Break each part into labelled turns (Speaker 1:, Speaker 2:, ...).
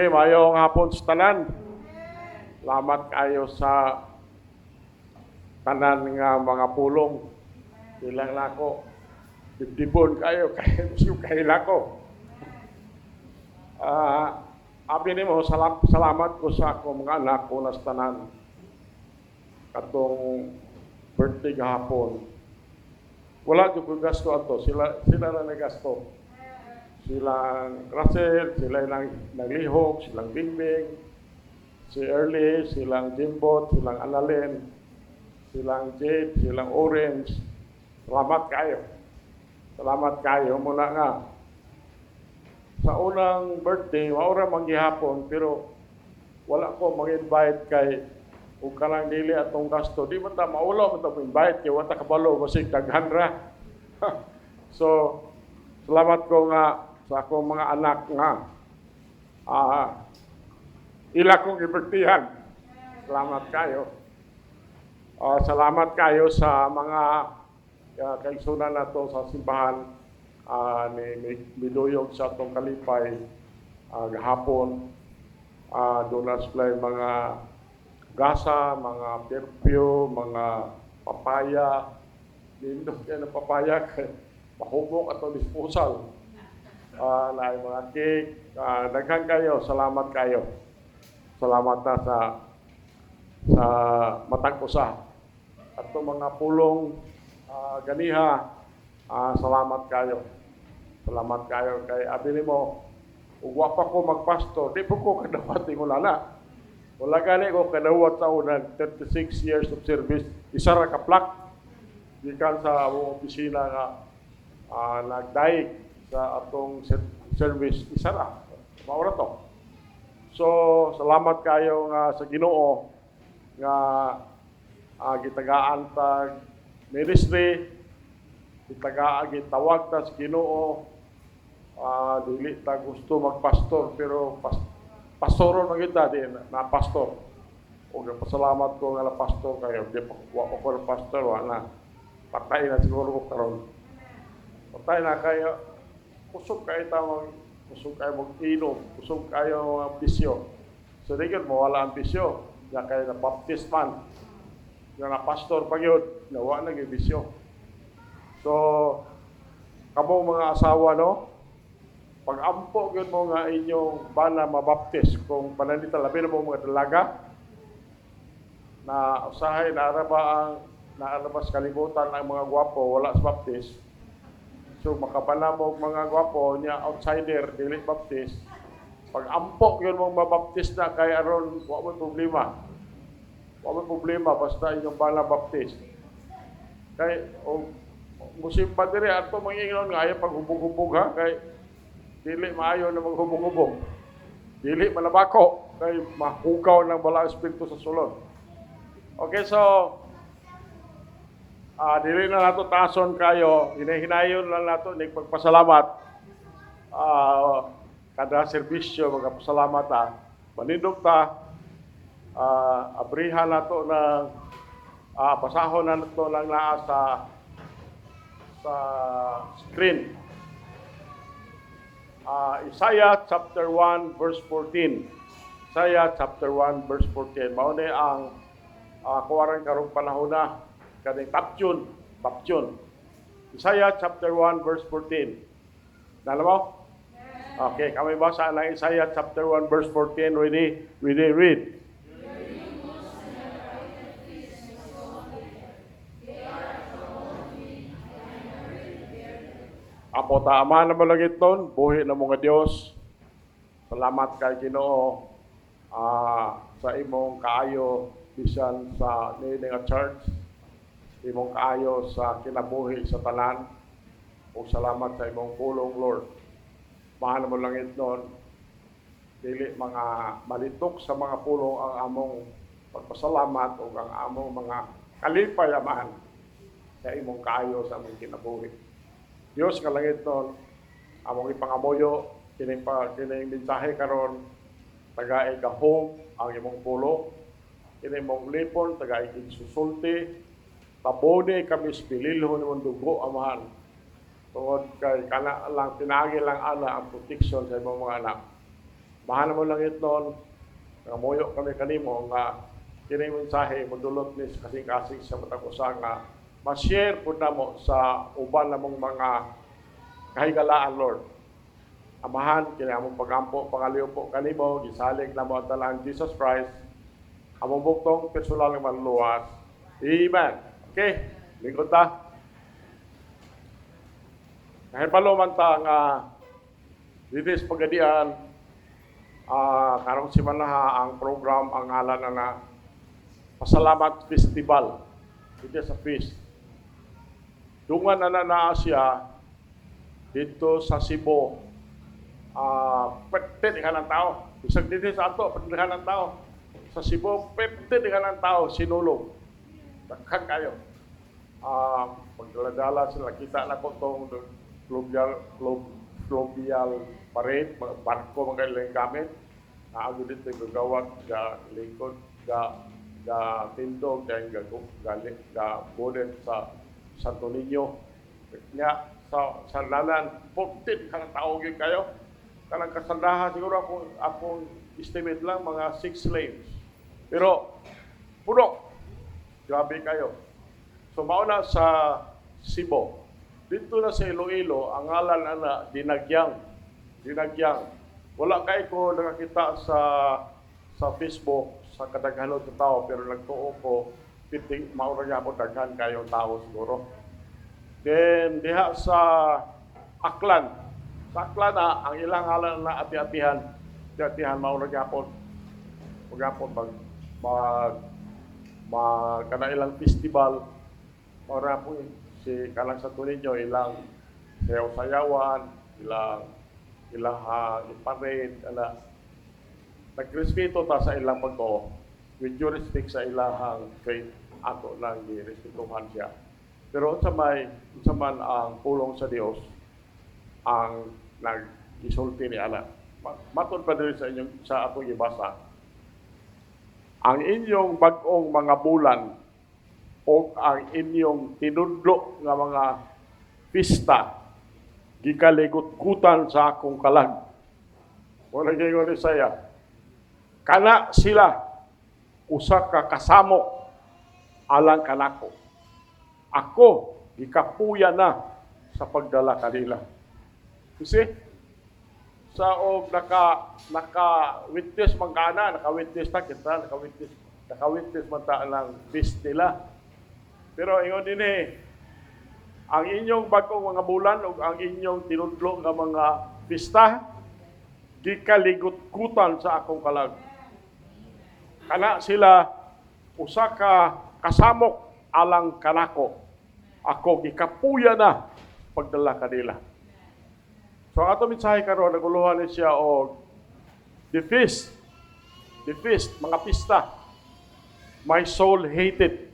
Speaker 1: Okay, mayong hapon sa tanan. Salamat kayo sa tanan nga mga pulong. Bilang nako, dibdibon kayo, kayo nako. Abi nimo, salamat ko sa akong mga anak ko na sa tanan. Katong birthday gahapon. Wala ko gasto ato, sila na nagasto. Silang Russell, sila naglihok, silang Bingbing, si Early, silang Jimbot, silang Annalyn, silang Jade, silang Orange. Salamat kayo. Salamat kayo. Muna nga, sa unang birthday, maura manggihapon, pero wala ko mag-invite kay kung kanang dili atong gasto. Di man ta maulaw, man ta invite kay wata kabalo, basig daghan ra. So, salamat ko nga sa akong mga anak nga ila kong ibirtihan. Salamat kayo. Salamat kayo sa mga kaigsunan nato sa simbahan ni Miduyog sa atong kalipay gahapon. Doon na sila mga gasa, mga perfume, mga papaya. Nindot kayo ng papaya kay mahubok atong disposal. Na mga cake, daghan kayo, salamat kayo. Salamat na sa matag usa. At mga pulong ganiha, salamat kayo. Salamat kayo kay abi nimo. Ug wa pa ko magpastor, di po ko kadawat ingon ana. Wala gani ko kadawat sa unang 36 years of service. Isa ra ka plak gikan sa among opisina nga nagdaig sa atong service, isa ra. Maura to. So, salamat kayo nga sa Ginoo nga gitagaan tag ministry, gitawag ta sa Ginoo, dili ta gusto magpastor, pero pastoron man kita din na pastor. O pasalamat ko nga na pastor kayo, di pa ko ko pastor, wala. Patay na siguro ko karon. Patay na kayo. Kusog kayo tawag, kusog kayo mag-inom, kusog kayo bisyo. So, di yun, mawala ang bisyo. Yan kayo na baptist man. Yan na pastor pag yun, nawa na yung bisyo. So, kamo mga asawa, no? Pag ampo yun mo nga inyong bana mabaptist, kung pananita, labi na mo mga dalaga, na usahay, naarabas kalibutan ng mga gwapo, wala sa baptist. So makapanamog mga gwapo niya outsider dili baptist. Pag ampok yun mong mabaptist na kay aron wa may problema. Wa may problema basta inyong bala baptist. Kay musimba diri ato mangingon nga ayo paghubog-hubog ha kay dili maayo na maghubog-hubog. Dili malabako kay mahugaw ng bala espiritu sa sulod. Okay, so dili na nato tason kayo, hinahinayon lang nato ni pagpasalamat. Kada serbisyo magpasalamat ta. Manindog ta, abrihan nato na basahon na nato lang naa sa screen. Isaiah chapter 1 verse 14. Isaiah chapter 1 verse 14. Mao ni ang kuwaran karong panahon na kaning Baptyon. Isaiah chapter 1 verse 14. Nalo mo? Okay, kami basa ng Isaiah chapter 1 verse 14. Ready? Read. Apo ta ama na malagit nun, buhi na mga Dios. Salamat kay Ginoo sa imong kaayo bisan sa nining church. Imong kaayo sa kinabuhi sa tanan. O salamat sa imong pulong, Lord. Mahal mo langit nun. Dili mga malitok sa mga pulong ang among pagpasalamat o ang among mga kalipayaman sa imong kaayo sa among kinabuhi. Diyos nga langit nun, among ipangamuyo, kining mensahe karon taga igahom ang imong pulong. Kining mong lipon, taga igsusulti, tabone kami spililho ng dugo, amahan. Tungod kay kana lang, tinagi lang ana ang protection sa imong mga anak. Mahal mo lang ito, muyo kami kanimo nga kini mensahe modulot ni kasing-kasing sa matag usa nga ma-share pud namo sa uban namong mga kahigalaan, Lord. Amahan kini among pagampo pangaliw po kanimo gisalig namo ang talang Jesus Christ among buktong personal nga manluwas. Amen. Okay, lingkod ta. Kahit paluman ta nga dito pagadian karong simana ang program ang ngalan na Pasalamat Festival. Ito sa feast. Dungan na siya dito sa Cebu. Pwede ka ng tao. Isang dito sa ato, pwede ka ng tao. Sa Cebu, pwede ka ng tao, sinulog. Takhan kayo. Pagdaladala sila, kita na ko itong fluvial parade, barko mga ilang gamit. Naago dito yung gagawag, lingkod, tindog, boden sa Santo Niño. Nga, sa lalan, 14 ka ng tao kayo. Kanang kasandahan, siguro akong estimate lang, mga 6 slaves. Pero, puno. Grabe kayo. So, mauna sa Cebu. Dito na sa Iloilo, ang ngalan na Dinagyang. Wala kayo ko nakakita sa Facebook, sa kadaghanon sa tao, pero nagtuo ko, maura niya po daghan kayo tao siguro. Then, diha sa Aklan. Sa Aklan na, ang ilang ngalan na ati-atihan, maura niya po. Kana ilang festival, maura po si Kalang Santo Niño, ilang sayaw-sayawan, ilang iparade, nagrespeto ta sa ilang pagtuo. With due respect sa ilang faith, ato lang girespetuhan siya. Pero sa man ang pulong sa Dios ang nag-isulti ni Ana. Matod pa din sa atong ibasa. Ang inyong bag-ong mga bulan o ang inyong tinudlo nga mga pista gikaligot-kutan sa akong kalag. Wala kayo ni saya. Kana sila usa ka kasamo alang kanako. Ako gikapuya na sa pagdala kanila. Kasi sa og naka-witness man kana, naka-witness man ta lang feast nila. Pero ingon din ang inyong bagong mga bulan o ang inyong tinudlo nga mga pista, gikaligot-kutan sa akong kalag. Kana sila usa ka kasamok alang kanako. Ako gikapuya na pagdala kanila. So ang ato mensahe karon naguluhan ni siya og the feast, mga pista. My soul hated.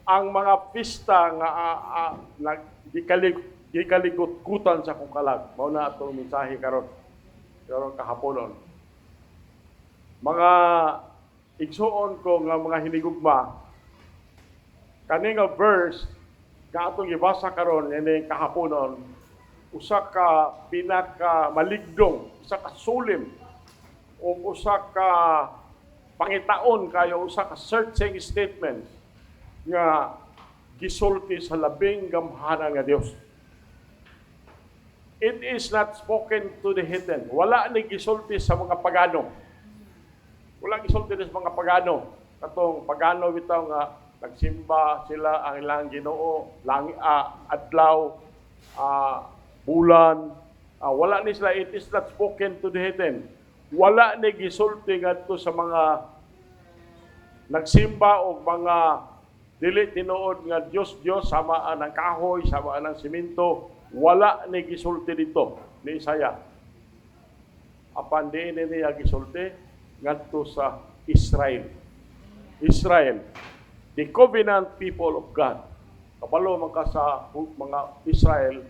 Speaker 1: Ang mga pista nga gikaligot-kutan sa akong kalag. Mao na atong mensahe karon kahaponon. Mga igsuon ko nga mga hinigugma, kani nga verse nga atong ibasa karon ini kahaponon, usa ka pinaka maligdong, usa ka sulim o usa ka pangitaon kayo, usa ka searching statement nga gisulti sa labing gamhanan nga Dios. It is not spoken to the heathen. Wala ni gisulti sa mga pagano. Wala gisulti sa mga pagano. Katong pagano bitaw nga nagsimba sila ang ilang Ginoo, adlaw, bulan. Wala ni sila. It is not spoken to the heathen. Wala ni gisulti ngadto sa mga nagsimba o mga dili tinuod nga Diyos sama ang kahoy, sama ang simento. Wala ni gisulti dito ni Isaya. Apan di niya gisulti ngadto sa Israel. Israel, the covenant people of God. Kabalo man ka sa mga Israel,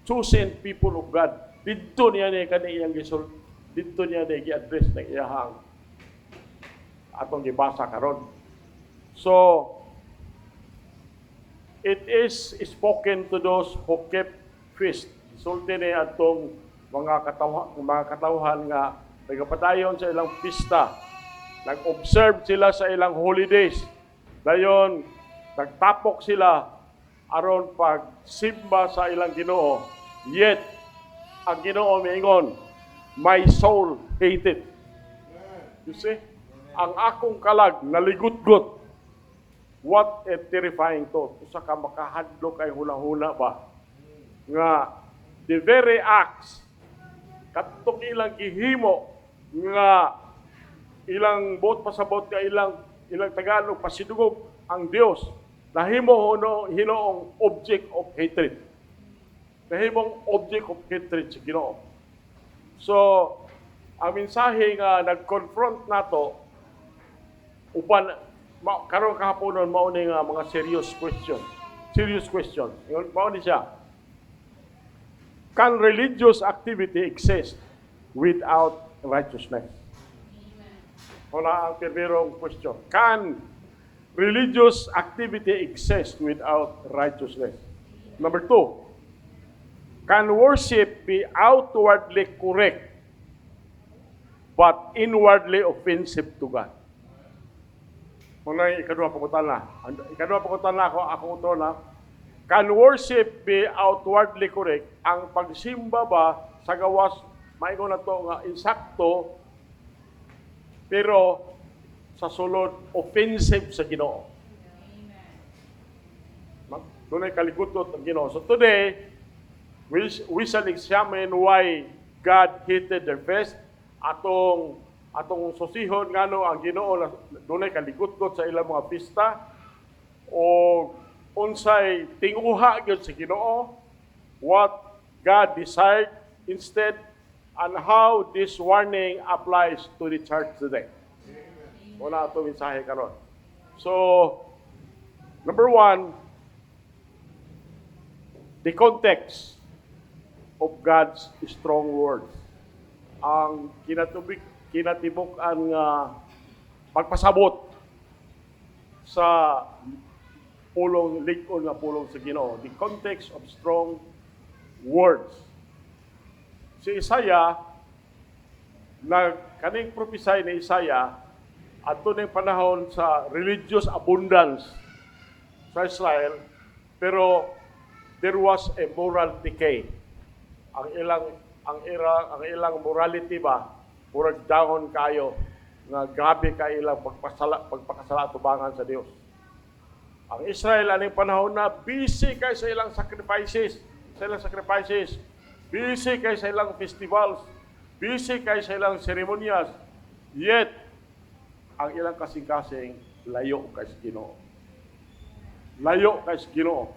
Speaker 1: chosen people of God. Dito niya ni kaniyang gisulti. Dito niya ni gi-address ng iyahang atong gibasa karon. So, it is spoken to those who kept feast. Sulti ni atong mga katawhan nga nagapadayon sa ilang pista. Nag-observe sila sa ilang holidays. Dayon, nagtapok sila aron pagsimba sa ilang Ginoo. Yet, ang Ginoo miingon, my soul hated. You see? Ang akong kalag naligut-gut. What a terrifying thought. Usa ka makahadlok kay hula-hula ba? Nga, the very acts, katong ilang gihimo, nga ilang bot pasabot ka ilang Tagalog pasidugog ang Dios nahimo hinoong object of hatred. Nahimong object of hatred sa Ginoo. So, ang mensahe nga nag-confront nato upan karon kahaponon mao ni nga mga serious question. Serious question. Mao ni siya. Can religious activity exist without righteousness? Wala ang pirmirong question. Can religious activity exist without righteousness? Number 2, can worship be outwardly correct but inwardly offensive to God? Muna ikaduha pakutan na. Ikaduha pakutan na ako ito na. Can worship be outwardly correct? Ang pagsimba ba sa gawas, maingon na to nga insakto, pero sa sulod, offensive sa Ginoo. Doon ay kaligutot ang Ginoo. So today, we shall examine why God hated their fest. Atong susihon ngano ang Ginoo doon ay kaligutot sa ilang mga pista o unsay tinguha gyud sa Ginoo, what God desired instead, and how this warning applies to the church today. Wala ito mensahe karon. So, number 1, the context of God's strong words. Ang kinatibok ang pagpasabot sa pulong ligon nga pulong sa Ginoo. The context of strong words. Si Isaiah, kaning propesy ni Isaiah, ato ning panahon sa religious abundance sa Israel, pero there was a moral decay. Ang ilang morality ba, murag down kayo, nga grabe ka ilang pagpakasala tubangan sa Dios. Ang Israel aning panahon na busy kay sa ilang sacrifices, busy kay sa ilang festivals, busy kay sa ilang seremonyas, yet ang ilang kasing-kasing layo kay sa Ginoo. Layo kay sa Ginoo.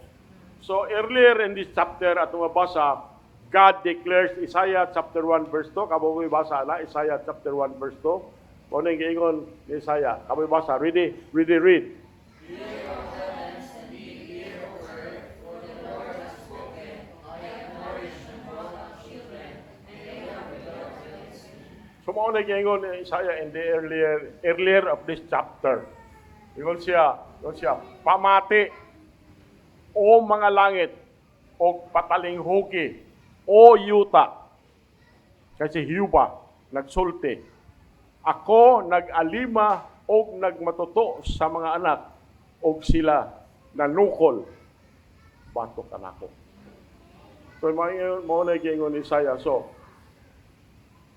Speaker 1: So earlier in this chapter at mabasa, God declares Isaiah chapter 1 verse 2, kamo mo basa na Isaiah chapter 1 verse 2. Ano yung giingon ni Isaiah? Kamo basa, read. So mao na giingon ni Isaiah in the earlier of this chapter. Ingon siya, pamati o mga langit o patalinghugi o yuta. Kasi Hiuba nagsulti. Ako nag-alima o nagmatuto sa mga anak o sila nanukol batok kanako. So mao na giingon ni Isaiah. So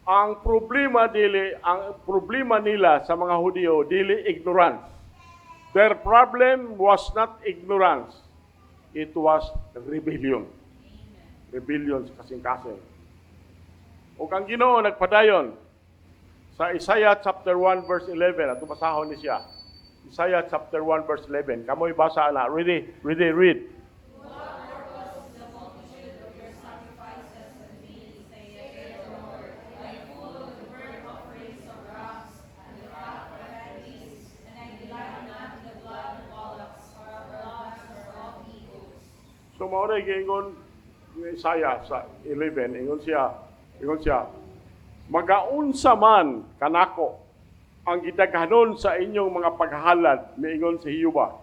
Speaker 1: ang problema nila sa mga Hudyo dili ignorance. Their problem was not ignorance. It was rebellion. Rebellion sa kasing-kasing. O kang Ginoo nagpadayon sa Isaiah chapter 1 verse 11, at basahon ni siya. Isaiah chapter 1 verse 11. Kamoy basa na. Read. So mao na giingon ni Isaiah sa 11, ingon siya, magaunsa man kanako ang gidaghanon sa inyong mga paghalad, miingon si Hiuba.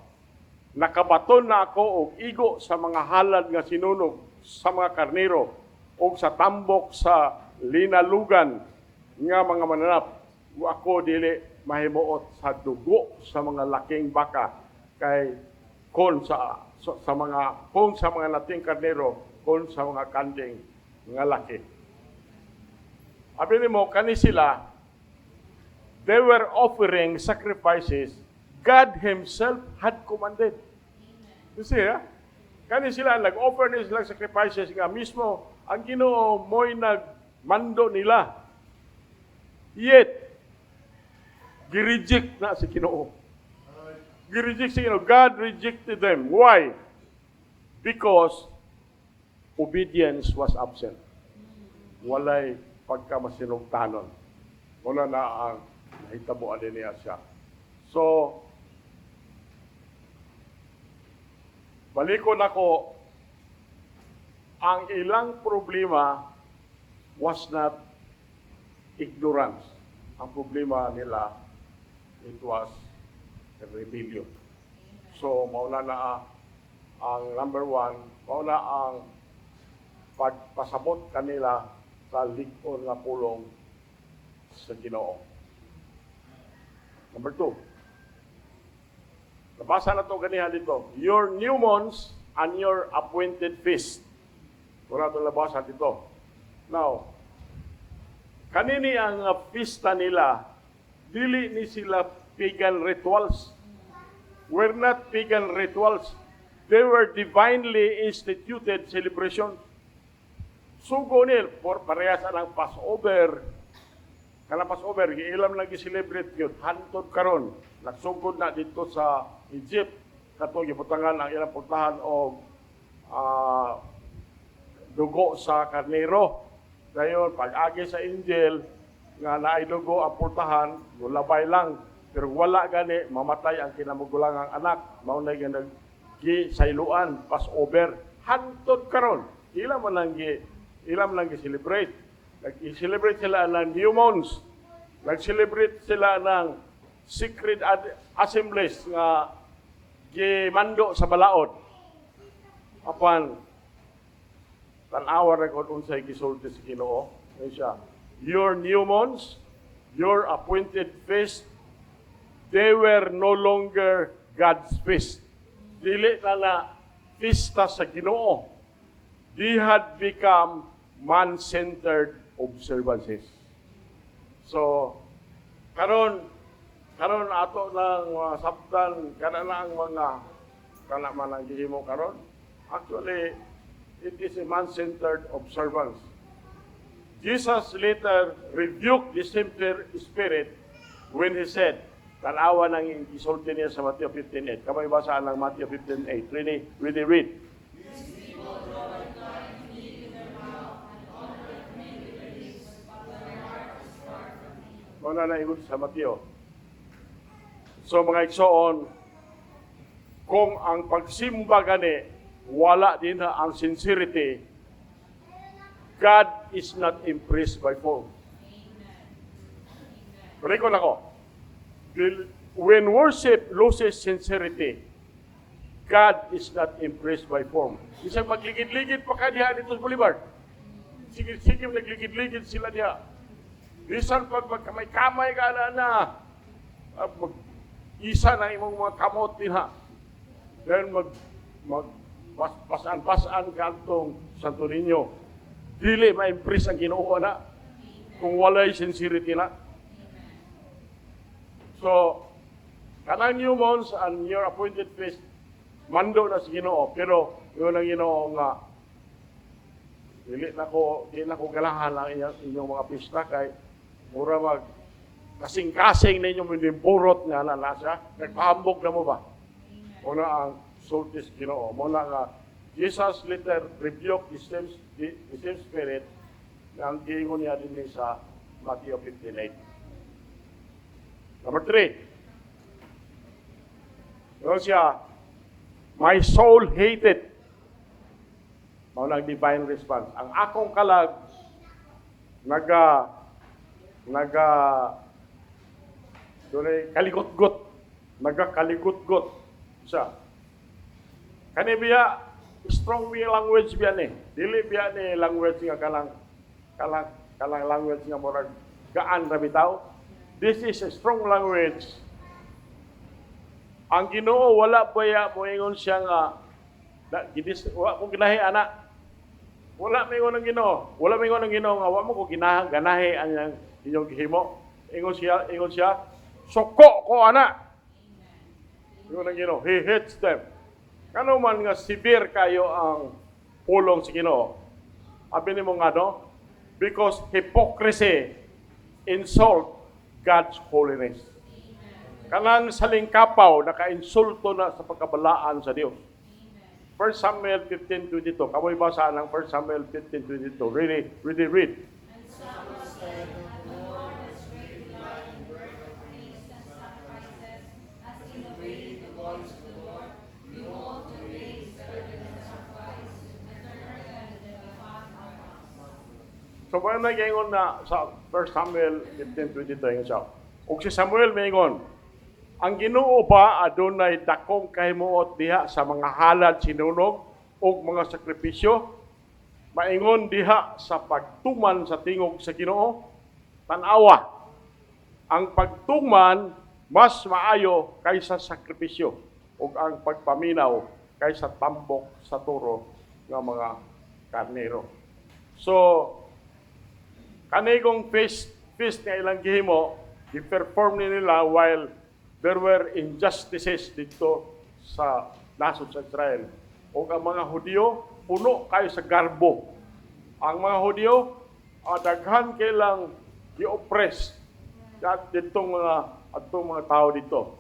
Speaker 1: Nakabaton na ako og igo sa mga halad nga sinunog sa mga karnero o sa tambok sa linalugan nga mga mananap. Ako dili mahimuot sa dugo sa mga laking baka kay kon sa mga nating karnero, kon sa mga kanding nga laki. Abi mo kani sila, they were offering sacrifices God Himself had commanded. You see, kani sila nag-offer ni silang sacrifices nga mismo ang Ginoo mo'y nagmando nila. Yet, gi-reject na si Ginoo. Gi-reject si Ginoo. God rejected them. Why? Because obedience was absent. Walay pagkamasinugtanon. Wala na ang nahitabuan niya siya. So, balikon ako, ang ilang problema was not ignorance. Ang problema nila, it was rebellion. So, mauna na ang number one, mauna ang pagpasabot kanila sa likod nga pulong sa Ginoo. Number two, nabasa na ito ganihan dito, your new months and your appointed feast. Wala ito nabasa dito. Now, kanini ang pista nila, dili ni sila pagan rituals. Were not pagan rituals. They were divinely instituted celebrations. Sugo nil, parehas ang Passover. Kanang Passover, ilam lang i-celebrate yun. Hantod karon, nagsugod na dito sa Egypt. Katong gibutangan ang ilang puntahan o dugo sa karnero. Ngayon, pag-agi sa angel, nga naay dugo ang puntahan, gulabay lang. Pero wala gani, mamatay ang kinamugulangang anak. Maunay nga nag-gisayluan, Passover. Hantod karon, ilam lang i-celebrate. Nag-celebrate sila ng new months. Nag-celebrate sila ng secret assemblies nga gimando sa balaod. Apan, tanawa na kung unsay gisulti sa Ginoo. Siya, your new months, your appointed feast, they were no longer God's feast. Dili na pista sa Ginoo. They had become man-centered observances. So, karon ato ng sabtan kana na ang mga kana man ang gihimo karon. Actually, it is a man-centered observance. Jesus later rebuked the spirit when he said, tanawa nang isulti niya sa Matthew 15:8. Kamay basaan ng Matthew 15:8. Really read. Muna na ingon sa Mateo. So mga igsoon, kung ang pagsimba gani, wala din ang sincerity, God is not impressed by form. Rekon ako, when worship loses sincerity, God is not impressed by form. Isang magligid-ligid pa ka diha dito sa Boulevard. Sige, nagligid-ligid sila diha. Bisan pag magkamay-kamay ka na, isa na imong mga kamot diha. Then pasan-pasan ka itong Santo Niño. Dili ma-impress ang Ginoo na kung walay sincerity na. So, kanang new months and your appointed feast, mando na si Ginoo. Pero yun ang Ginoo nga, dili na ko galahan ang inyong mga pista kay mura kasing-kasing ninyo minimburot nga na nasa. Nagpahambog na mo ba? Muna ang sultis Ginoo. Muna nga, Jesus later rebuked the same spirit na ang giingon niya din sa Matthew 15:8. Number 3. Doon siya, my soul hated. Muna ang divine response. Ang akong kalag, kaligot-got. Nagakaligot-got siya. Kanibiya, strong language biya ni. Dili biya ni language nga kalang language nga murag gaan ra bitaw. This is a strong language. Ang Ginoo wala baya moingon siya nga wa ko ginahi ana. Wala moingon ang Ginoo. Wala moingon ang Ginoo nga wa mo ko ganahi ang inyong gihimo. Ingon siya, suko ko ana. Ingon ang Ginoo, He hates them. Kano man nga severe kayo ang pulong sa Ginoo. Abi nimo nga no? Because hypocrisy insult God's holiness. Kanang salingkapaw naka-insulto na sa pagkabalaan sa Dios. 1 Samuel 15:22. Kamoy basa ng 1 Samuel 15:22. Really read.
Speaker 2: And Samuel said, The Lord has greatly delighted in burnt offerings and sacrifices, as in obeying the voice of the Lord. Behold, the way is better than the sacrifice, and turner than the fat offering.
Speaker 1: So, kung nag-ingon na sa 1 Samuel 15:22 yung siya. Ug si Samuel may ingon, ang Ginoo ba adunay dakong kahimuot diha sa mga halad sinunog ug mga sakripisyo? Maingon diha sa pagtuman sa tingog sa Ginoo? Tan-awa, ang pagtuman mas maayo kaysa sakripisyo ug ang pagpaminaw kaysa tambok sa turo nga mga karnero. So, kanigong feast nga ilang gihimo, i-perform nila while there were injustices dito sa nasod sa Israel. O ang mga Hudyo, puno kayo sa garbo. Ang mga Hudyo, daghan kailang i-oppress at ditong mga tao dito.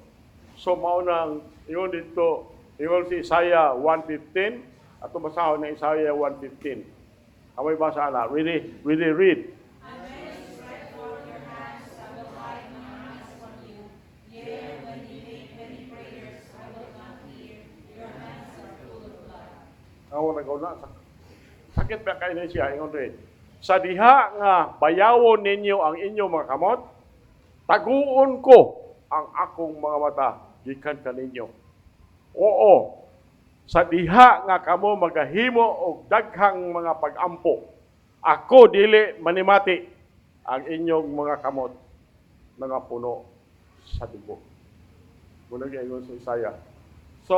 Speaker 1: So maunang ingon dito, ingon si Isaiah 1:15, at tumasahon ng Isaiah 1:15. Amoy basa na, really read. Sakit ba kayo na siya? Ingon rin. Sa diha nga bayawon ninyo ang inyong mga kamot, taguon ko ang akong mga mata gikan kaninyo. Oo, sa diha nga kamo magahimo og daghang mga pag-ampo, ako dili manimati ang inyong mga kamot mga puno sa dugo. Muna ingon sa Isaiah. So,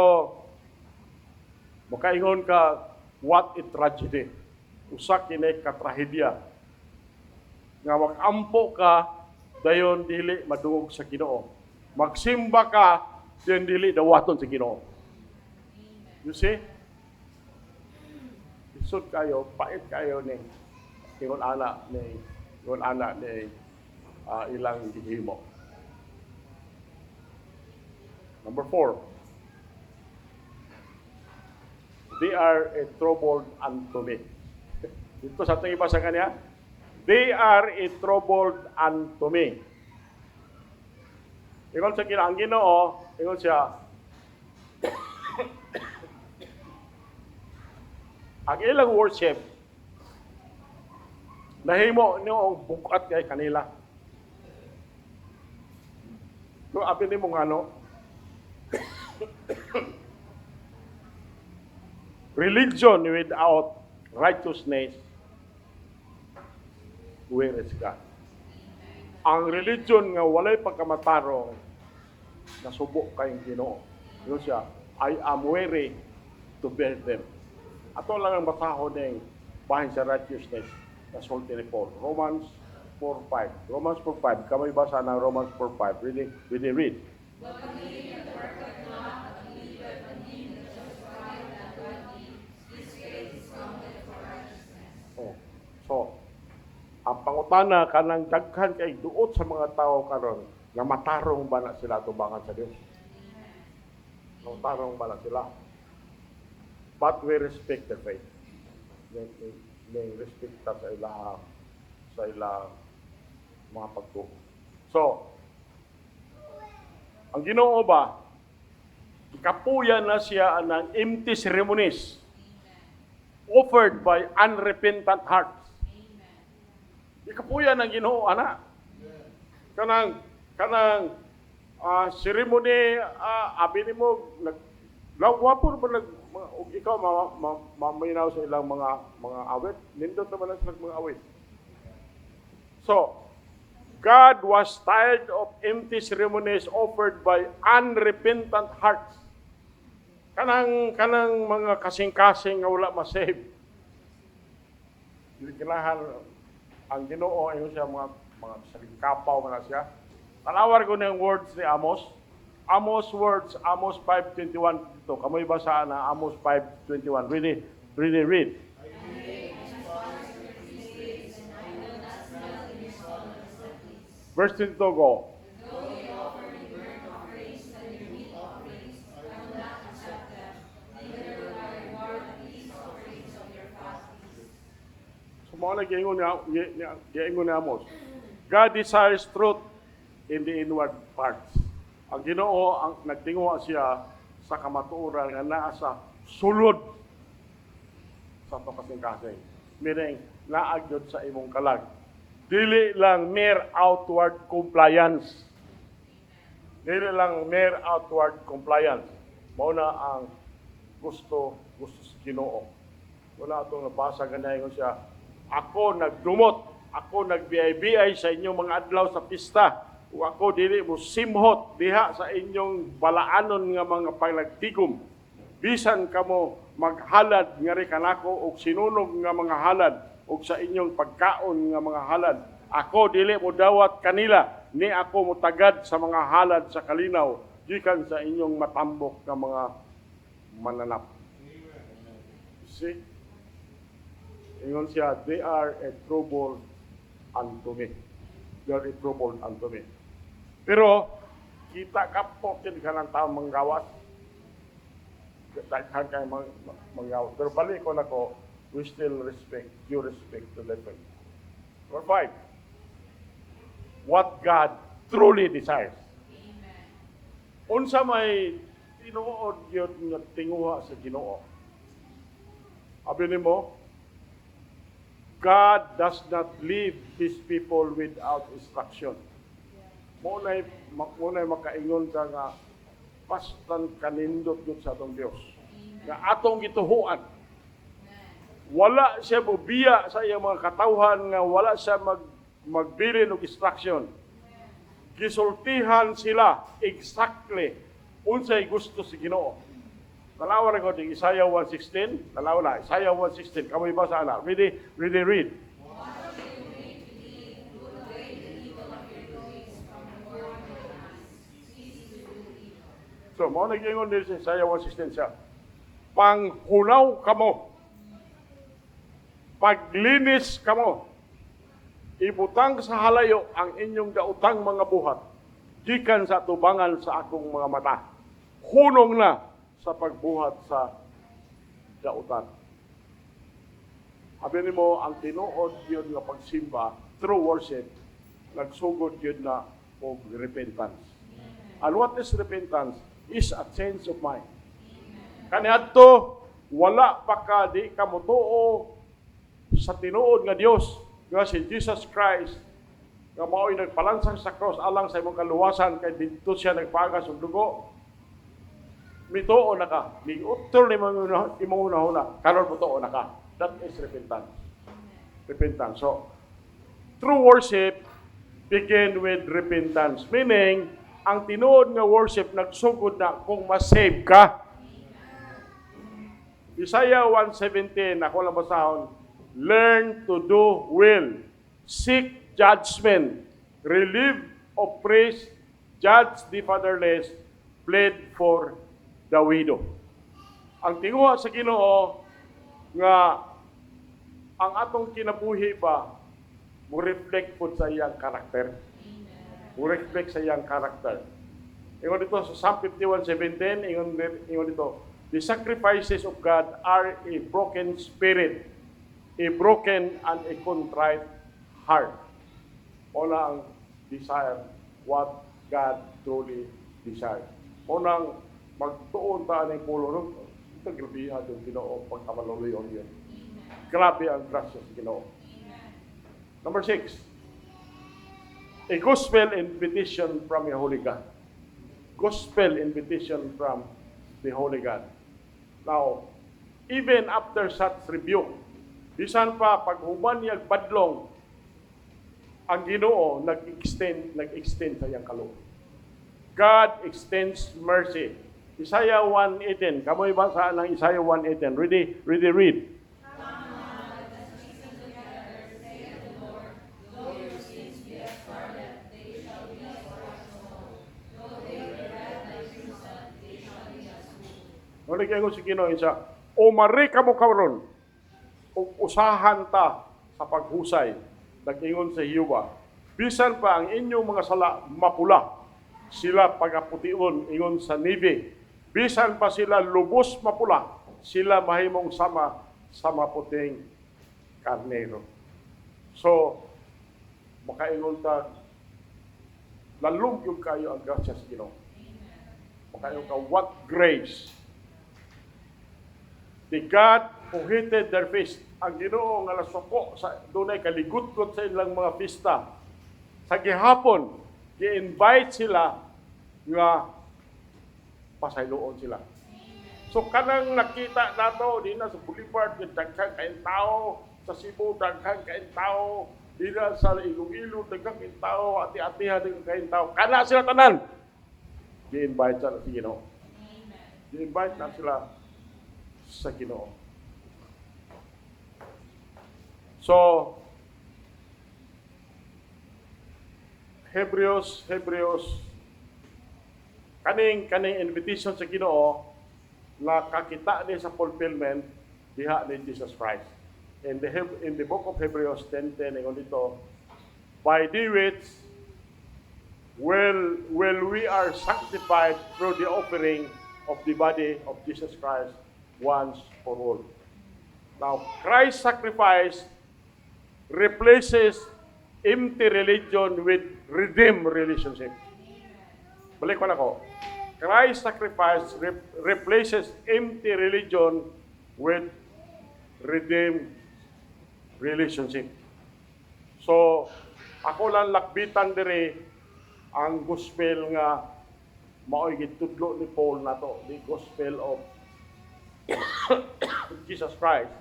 Speaker 1: makaingon ka, what a tragedy. Usa kini ka trahedya. Nga mag-ampo ka, dayon dili madungog sa Ginoo. Magsimba ka, dayon dili dawaton sa Ginoo. You see? Isod kayo, pait kayo ni ingon ana ni ilang gihimo. Number 4. They are a troubled unto me. Dito sa ating ibasa kanya, they are a troubled unto me. Ingon sa ang Ginoo, ingon siya, ang ilang worship, nahimo niyo ang bukat kay kanila. Kung apin ni mong ano, religion without righteousness, where is God? Ang religion nga walay pagkamatarong, nasubok kayong Ginoo. Yun siya, I am weary to bear them. Ato lang ang basahon ng bahin sa righteousness na sulti ni Paul. Romans 4:5. Romans 4:5. Kamay basa ng Romans 4:5. Really read. So, ang pangutana kanang daghan kay duot sa mga tao karon nga matarong ba na sila tubangan sa Dios? Matarong ba na sila? But we respect their faith. May respect sa ilang mga pagtuo. So, ang Ginoo ba, ikapuyan na siya ng empty ceremonies offered by unrepentant hearts. Ikapuyan ng Ginoo, ana. Kanang ceremony, abi nimo, lawapon ba ug ikaw maminaw sa ilang mga awit, nindot naman ang silang mga awit. So, God was tired of empty ceremonies offered by unrepentant hearts. Kanang mga kasing-kasing nga wala ma-save. Kailangan ang Ginoo ayon siya mga salingkapaw man na siya. Talawar ko na yung words ni Amos. Amos words, Amos 5:21 dito. Kamoy basa na Amos 5:21. Really read. Verse 22 go. Mga nag-iingon ni Amos. God desires truth in the inward parts. Ang Ginoo ang nagtinguha siya sa kamatuoran nga naa sa sulod sa to kasing-kasing. Meaning naagyod sa imong kalag. Dili lang mere outward compliance. Dili lang mere outward compliance. Mao na ang gusto sa Ginoo. Wala itong nabasa ganayon siya. Ako nagdumot, ako nagbiyay-biyay sa inyong mga adlaw sa pista. O ako dili mo simhot diha sa inyong balaanon nga mga panagtigom. Bisan kamo maghalad nga ri kanako og sinunog nga mga halad og sa inyong pagkaon nga mga halad. Ako dili mo dawat kanila, ni ako mutagad sa mga halad sa kalinaw gikan sa inyong matambok nga mga mananap. See? Ingon siya, they are a trouble unto me. They are a trouble unto me. Pero, kita ka po kin ka ng taong manggawas. Daghan kayo manggawas. Pero balik ko na ko, we still respect, due respect to them. Number 5, what God truly desires. Unsa may tinuod yun nga tinguha sa Ginoo. Abi nimo, God does not leave His people without instruction. Muna'y makaingon ka nga, pastan kanindot yun sa atong Diyos. Nga atong gituhuan. Wala siya bubiya sa iyang mga katawhan nga wala siya magbilin og instruction. Gisultihan sila exactly unsay gusto si Ginoo. Talawar ko di Isaiah 1:16. Talaw na Isaiah 1:16. Kamoy basa na. Ready read. So, mo nag-ingon din sa Isaiah 1:16 siya. Panghunaw kamo. Paglinis kamo. Ibutang sa halayo ang inyong daotang mga buhat. Gikan sa tubangan sa akong mga mata. Hunong na sa pagbuhat sa dautan. Abi nimo ang tinuod yun nga pagsimba, true worship, nagsugod yun na og repentance. And what is repentance? Is a change of mind. Kaniadto wala pa ka di ka motuo sa tinuod nga Dios nga si Jesus Christ nga mao'y nagpalansang sa cross alang sa imong kaluwasan kay dito siya nagpagas og dugo. Mituo na ka. Miutol ni imong una-una. Karon mutuo na ka. That is repentance. Repentance. So, true worship begin with repentance. Meaning, ang tinuod nga worship nagsugod na kung ma-save ka. Isaiah 1:17, ako lang basahon, learn to do will, seek judgment, relieve oppressed, judge the fatherless, plead for the widow. Ang tinguha sa Ginoo nga ang atong kinabuhi ba mo reflect pud sa iyang karakter. Mo reflect sa iyang karakter. Ingon dito sa Psalm 51:17, ingon dito, the sacrifices of God are a broken spirit, a broken and a contrite heart. Una ang desire, what God truly desires. Unang magtuon ta ng pulo, ito grabihan yung Ginoo pagkamaluloy on yun. Grabe ang grasya sa Ginoo. Number 6, a gospel invitation from the Holy God. Gospel invitation from the Holy God. Now, even after such rebuke. Bisan pa paghuman niya badlong, ang Ginoo nag-extend sa iyang kaloob. God extends mercy. Isaiah 1:18. Kamoy basa ng Isaiah 1:18. Ready read. Ngunit kayo si Ginoo isa, umari ka mo karon, ug usahan ta sa paghusay, nag-ingon sa Hiyoba. Bisan pa ang inyong mga sala mapula, sila pagaputiun, ingon sa Nive. Bisan pa sila lubos mapula, sila mahimong sama sa maputing karnero. So, makaingon ta, lalong yung kayo ang grasya sa Ginoo. Makaingon ka, what grace? The God who hated their feast, ang Ginoo nga nasuko sa dunay kaligut-gut sa ilang mga pista. Sa gihapon, gi-invite sila nga pasayloon sila. So kanang nakita nato di na sa Boulevard, daghang kaayong tao, sa Cebu daghang kaayong tao, di na sa Iloilo daghang kaayong tao, ati-atiha daghang kaayong tao. Kana sila tanan. Gi-invite sila sa Ginoo. Gi-invite na sila sa Ginoo. So, Hebrews, kaning invitation sa Ginoo na kakita ni sa fulfillment diha ni Jesus Christ. In the book of Hebrews 10:10 ingon dito, by the which will we are sanctified through the offering of the body of Jesus Christ once for all. Now, Christ's sacrifice replaces empty religion with redeemed relationship. Balik ko na ko. Christ's sacrifice replaces empty religion with redeemed relationship. So, ako lang lakbitan diri ang gospel nga mao'y gitudlo ni Paul na to, the gospel of Jesus Christ,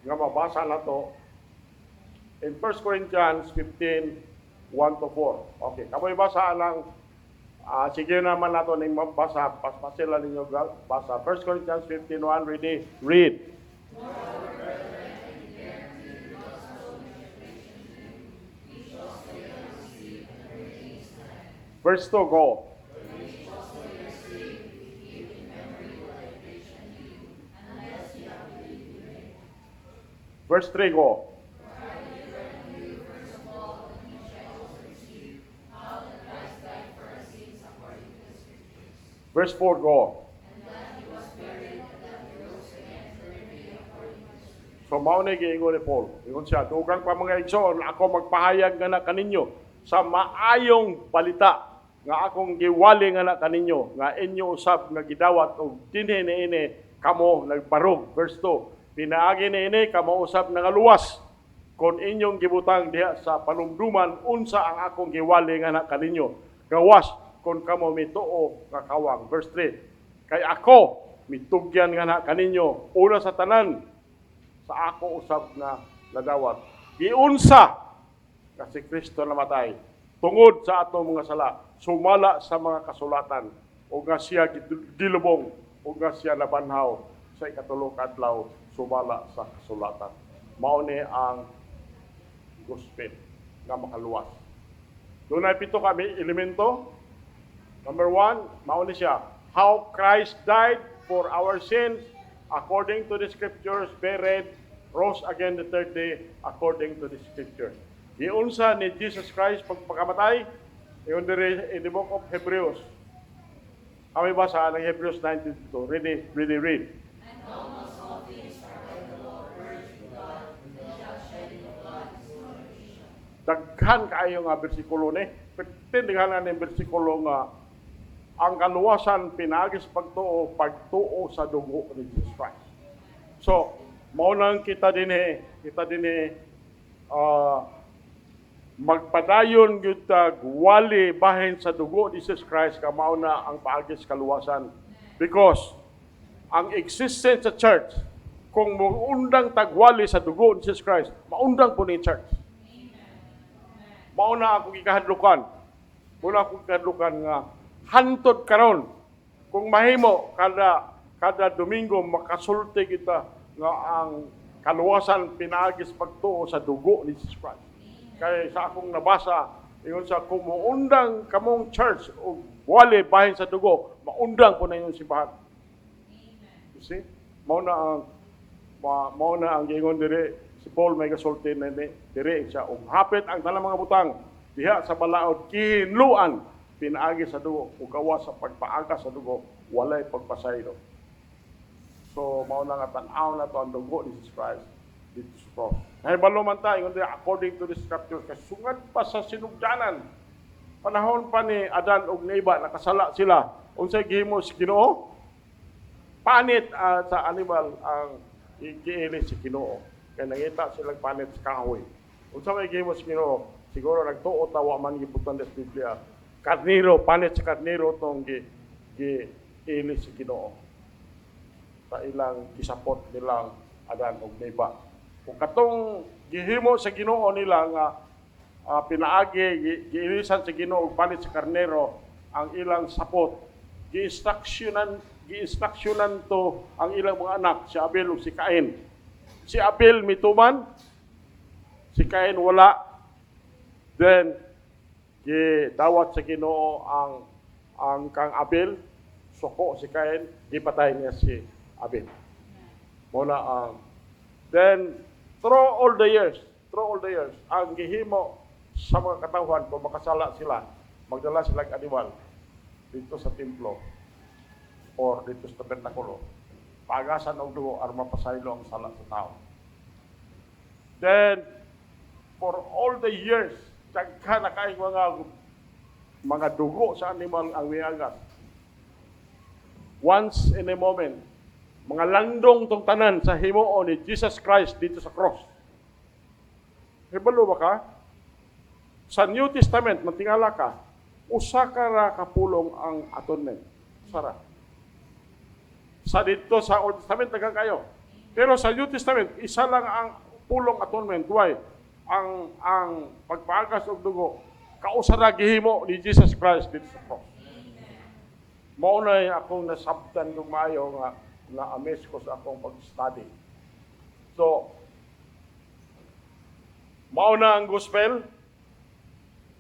Speaker 1: nga mabasa na to in 1 Corinthians 15:1-4. Okay, kamoy basa lang. Sige naman nato ning mabasa, pasila ninyo basa. 1 Corinthians 15:1, read. Verse 2, go. Verse 3, go. Verse 4, go. So, maunay giingon ni Paul. Ingon siya, dugang pa mga igsoon, ako magpahayag nga na kaninyo sa maayong balita nga akong giwali nga na kaninyo, nga inyo usab nga gidawat og dinhi niini kamo nagbarog. Verse 2, pinaagi niini kamo usab nga luwas kon inyong gibutang diha sa panumduman unsa ang akong giwali nga na kaninyo. Gawas kon kamo mituo nga kawang. Verse 3, kay ako mitugyan nga na kaninyo una sa tanan sa ako usab nga nadawat. Giunsa kasi Kristo namatay tungod sa atong mga sala, sumala sa mga kasulatan, o nga siya gilubong, o nga siya nabanhaw sa ikatulong adlaw, sumala sa kasulatan. Mao ni ang gospel nga makaluwas. Doon ay pito kami elemento. Number 1, mao ni siya, how Christ died for our sins according to the scriptures, buried, rose again the third day according to the scriptures. Giunsa ni Jesus Christ pagpakamatay, in the book of Hebrews. Kami basa ng Hebrews 9:22. Ready, read.
Speaker 2: And almost all things are by the law purged to God, without shedding of blood is no remission.
Speaker 1: Daghan kaayo nga bersikulo ni. Tindihan ng bersikulo nga ang kaluwasan pinagis pagtuo sa dugo ni Jesus Christ. So, mao nang kita dinhi magpadayon gyud tag wali bahin sa dugo ni Jesus Christ ka mao na ang paagis kaluwasan, because ang existence sa church kung maundang tagwali sa dugo ni Jesus Christ, maundang po ni church. Mauna ako gikahadlukan. Muna ako gikahadlukan nga hantod karon kung mahimo kada Domingo makasulti kita nga ang kaluwasan pinaagis pagtuo sa dugo ni Jesus Christ. Kaya sa akong nabasa, ingon sa kung maundang kamong church o wali bahin sa dugo, maundang po na yung simbahan. You see? Mauna ang gingon dire si Paul may kasulti na dire siya hapit ang talang mga butang diha sa balaod kinluan pinaagi sa dugo ug gawa sa pagpaaga sa dugo walay pagpasaylo. So mauna nga tan-aw na to ang dugo ni Jesus Christ dito sa cross. Nahibalo man ta ingon dire according to the scripture kay sungad pa sa sinugdanan panahon pa ni Adan ug ni Eva nakasala sila unsay gihimo si Ginoo panit sa animal ang ikiili si Ginoo. Kaya nangita silang panit sa kahoy. Unsa may gihimo si Ginoo? Siguro nagtuo tawa man giputan sa Biblia. Karnero, panit sa karnero tong giili si Ginoo. Sa ilang kisapot nilang Adan ug Eva. Kung katong gihimo sa Ginoo nila nga pinaagi giilisan sa Ginoo ug panit sa karnero ang ilang sapot, gi-instructionan to ang ilang mga anak, si Abel ug si Cain. Si Abel mituman, si Cain wala. Then, gidawat sa Ginoo ang kang Abel, suko si Cain, gipatay niya si Abel. Muna then, through all the years, ang gihimo sa mga katawhan, kung makasala sila, magdala sila ng animal dito sa templo or dito sa tabernakulo, pagasan og dugo aron mapasaylo ang sala sa tao. Then, for all the years, daghan na kay mga dugo sa animal ang miagas. Once in a moment, mga landong tong tanan sa himuon ni Jesus Christ dito sa cross. Hibalo ba ka? Sa New Testament, matingala ka, usa ka ra kapulong ang atonement. Sara. Sa dito sa Old Testament daghang kayo. Pero sa New Testament isa lang ang pulong atonement. Why? Ang pagpaagas og dugo kausara gihimo ni Jesus Christ dito sa cross. Mao na akong nasabtan kung maayo nga na-amaze ko sa akong pag-study. So mao na ang gospel.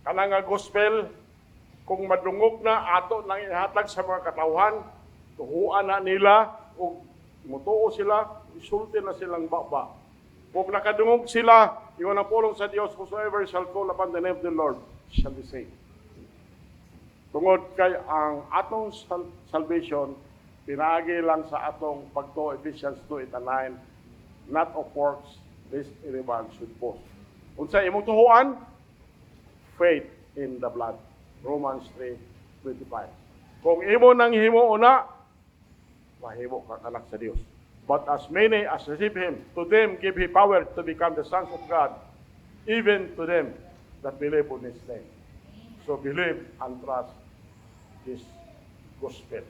Speaker 1: Kanang nga gospel kung madungog na ato nang ihatag sa mga katawhan, tuhuan na nila o mutuo sila, isulti na silang baba. Kung nakadungog sila, iwan ang pulong sa Diyos, whosoever shall call upon the name of the Lord shall be saved. Tungod kay ang atong salvation, pinagi lang sa atong pagto, Ephesians 2:8-9, not of works, lest any man should boast. Unsa imong tuhuan? Faith in the blood. Romans 3:25. Kung imo nang himo una, mahimo kang anak sa Dios. But as many as receive Him, to them give He power to become the sons of God, even to them that believe on His name. So believe and trust this gospel.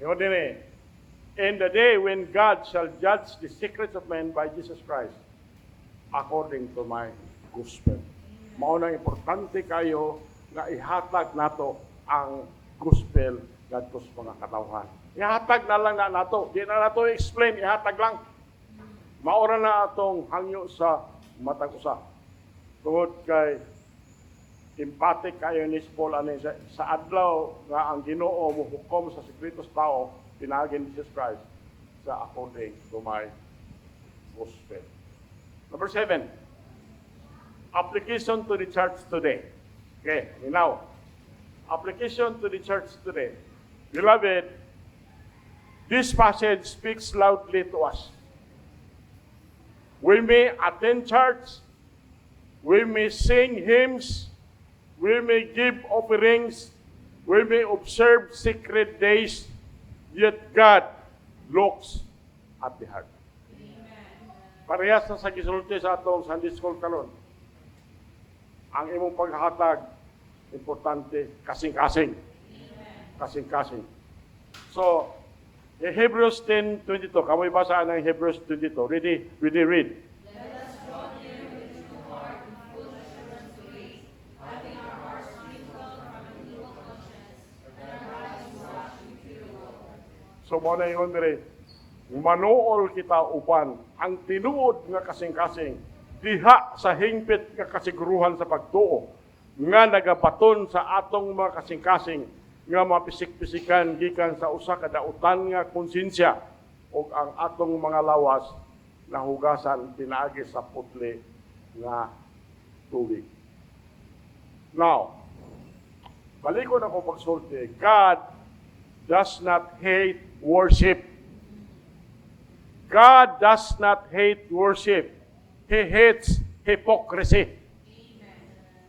Speaker 1: Yun din eh. In the day when God shall judge the secrets of men by Jesus Christ, according to my gospel. Maunang importante kayo nga ihatag nato ang gospel ngadto sa mga katawhan. Ihatag na lang na nato. Di na nato explain, ihatag lang. Maura na atong hangyo sa matag usa. Tungod kay empathic kayo ni Paul ani sa adlaw nga ang Ginoo mohukom sa sekretos tao pinagi ni Jesus Christ sa according to my gospel. Number 7, application to the church today. Okay, now, application to the church today. Beloved, this passage speaks loudly to us. We may attend church, we may sing hymns, we may give offerings, we may observe sacred days, yet God looks at the heart. Parehas na sa gisulti sa atong Sunday School karon. Ang imong paghatag, importante, kasing-kasing. Kasing-kasing. So, Hebrews 10:22, kamoy basa ng Hebrews 22. Ready read. So, mo na yun dire, manuol kita upan ang tinuod nga kasing-kasing diha sa hingpit nga kasiguruhan sa pagtuo nga nagabaton sa atong mga kasing-kasing nga mapisik-pisikan gikan sa usa ka dautan nga konsensya ug ang atong mga lawas nahugasan pinaagi sa putli nga tubig. Now, balikon ako pagsulti, God does not hate worship. God does not hate worship. He hates hypocrisy.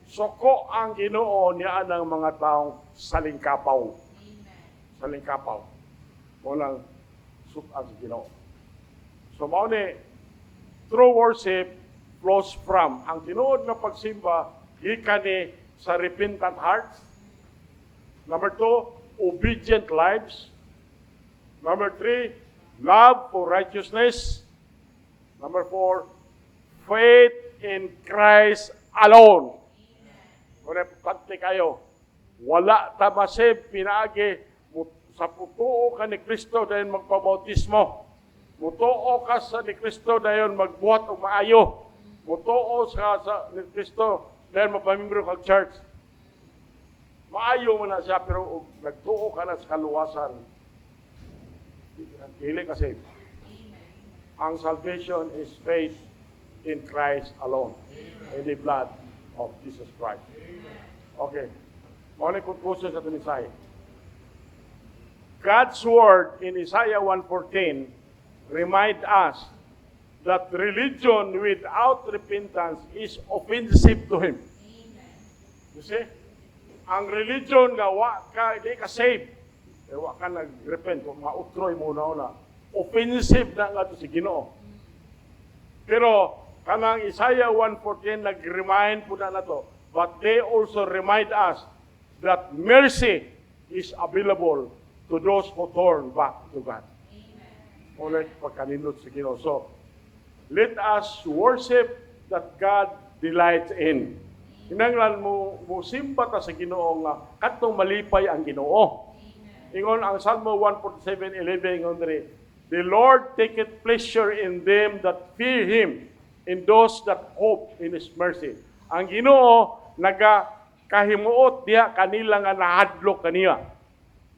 Speaker 1: Soko ang Ginoo niya ng mga taong salingkapaw. Salingkapaw. Walang sutan sa Ginoo. So mao ni true worship flows from ang tinuod nga pagsimba gikan ni sa repentant hearts. Number 2, obedient lives. Number 3, love for righteousness. Number 4, faith in Christ alone. Kung importante kayo, wala ta masib pinaagi sa putuo ka ni Kristo dahil magpabautismo. Mutuo ka sa ni Kristo dahil magbuhat o maayo. Mutuo sa ni Kristo dahil mapamimbro kag church. Maayo mo na siya pero nagtuo ka na sa kaluwasan. Dili kasi ang salvation is faith in Christ alone. In the blood of Jesus Christ. Okay. Muna conclusion sa ito Isaiah. God's word in Isaiah 1:14 remind us that religion without repentance is offensive to Him. You see? Ang religion nga wa ka, di ka save. Wa ka nag-repent, mautroy mo na. Offensive na nga ito si Ginoo. Pero, kanang Isaiah 1:14 nag-remind po na to. But they also remind us that mercy is available to those who turn back to God. Ulit pagkaninod sa Ginoo. So, let us worship that God delights in. Hinanglan mo simba ta sa Ginoo nga kadtong malipay ang Ginoo. Ingon ang Salmo 147:11 ingon diri, the Lord taketh pleasure in them that fear Him, in those that hope in His mercy. Ang Ginoo nagakahimuot diha kanila nga nahadlok kaniya.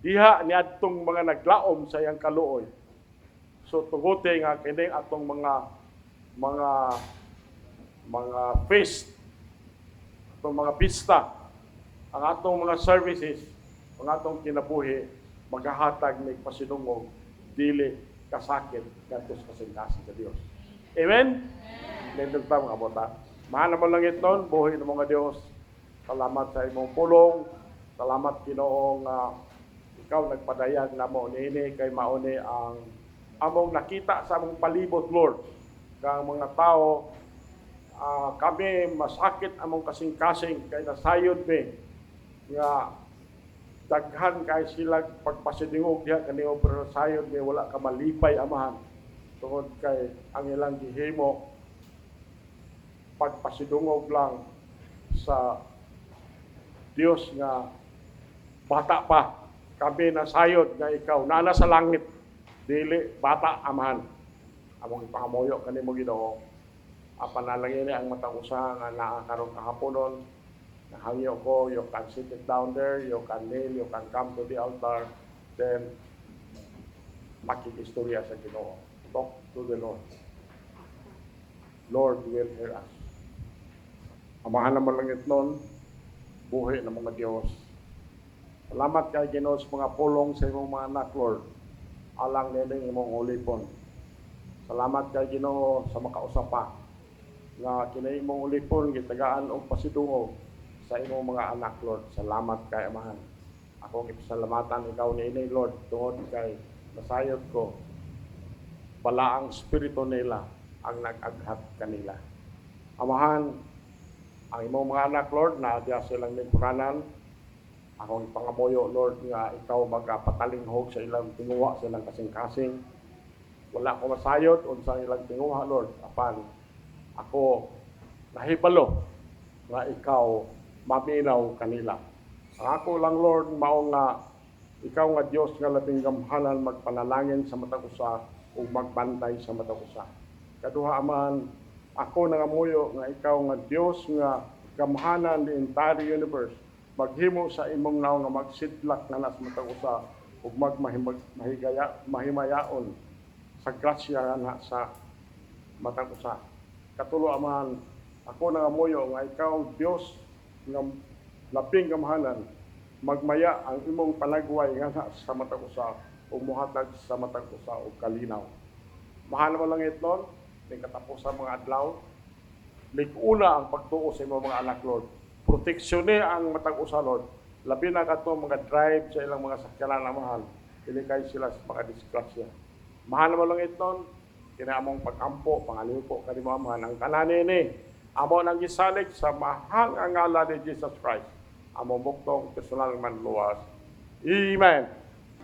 Speaker 1: Diha niadtong mga naglaom sa iyang kaluoy. So tugote nga kini atong mga feast, atong mga pista, ang atong mga services, ang atong kinabuhi maghahatag ng pasinungog dili kasakit ngadto sa kasing-kasing sa Dios. Amen. Nindog ta mga bota. Mahal naman lang iton, buhay ng mga Diyos. Salamat sa imong pulong. Salamat Ginoo nga ikaw nagpadayag na mo niini kay mauni ang among nakita sa among palibot, Lord. Kang mga tao, kami masakit among kasing-kasing kay nasayod mi nga daghan kay sila pagpasidingog diha kaniyo pero sayod mi wala ka malipay amahan tungod kay ang ilang gihimo pagpasidungog lang sa Dios nga bata pa kami nasayod nga ikaw nana sa langit dili bata amahan among ipangamuyo kanimo Ginoo apan nalangin ang matang usa nga naa karon kahaponon nahangyo ko, you can sit it down there, you can kneel, you can come to the altar, then makikistorya sa Ginoo. Talk to the Lord. Lord will hear us. Amahan naman lang itnon, buhay ng mga Diyos. Salamat kay Ginoo sa mga pulong sa imong mga anak, Lord. Alang niling imong ulipon. Salamat kay Ginoo sa makausapa nga kini imong ulipon gitagaan og pasidungog sa imong mga anak, Lord. Salamat kay Amahan. Akong ipasalamatan ikaw niini, Lord, tungod kay nasayod ko bala ang spirito nila ang nag-aghat kanila. Amahan, ang imong mga anak, Lord, na diya silang limpuranan, Akong ipangamuyo, Lord, nga ikaw magpatalinghog sa ilang tinguha, sa ilang kasing-kasing. Wala ko masayod unsang ilang tinguha, Lord. Apan ako nahibalo nga ikaw maminaw kanila. Ang ako lang, Lord, mao nga ikaw nga Dios nga labing gamhanan magpanalangin sa matag usa o magbantay sa matag usa. Kaduha man ako nangamuyo nga ikaw nga Dios nga gamhanan the entire universe maghimo sa imong naw nga magsidlak na nas matag usa ug mahimayaon sa grasya na sa matag usa. Katulo aman ako nangamuyo nga ikaw Dios nga labing gamhanan magmaya ang imong panagway nga sa matag usa ug mohatag sa matag usa og kalinaw. Mahal mo lang itnon, ning katapusan mga adlaw, liguna ang pagtuo sa imong mga anak, Lord. Proteksyon ang matag usa, Lord. Labi na kato mga drive sa ilang mga sakyanan na mahal. Dili kay sila sa mga disgrasya. Mahal mo lang itnon, kinaamong pag-ampo, pangaliw po kanimo amahan ang kanani ni. Amo nang gisalig sa mahal nga ngalan ni Jesus Christ. Amo muktong personal man luwas. Amen.